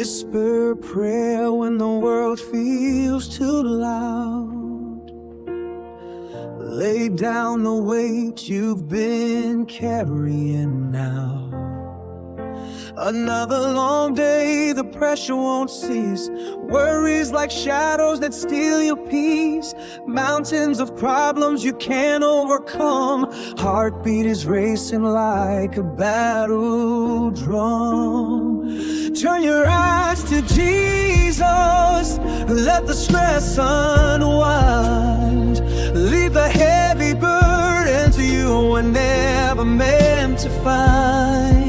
Whisper a prayer when the world feels too loud. Lay down the weight you've been carrying now. Another long day, the pressure won't cease. Worries like shadows that steal your peace. Mountains of problems you can't overcome. Heartbeat is racing like a battle drum. Turn your eyes to Jesus. Let the stress unwind. Leave the heavy burdens you were never meant to find.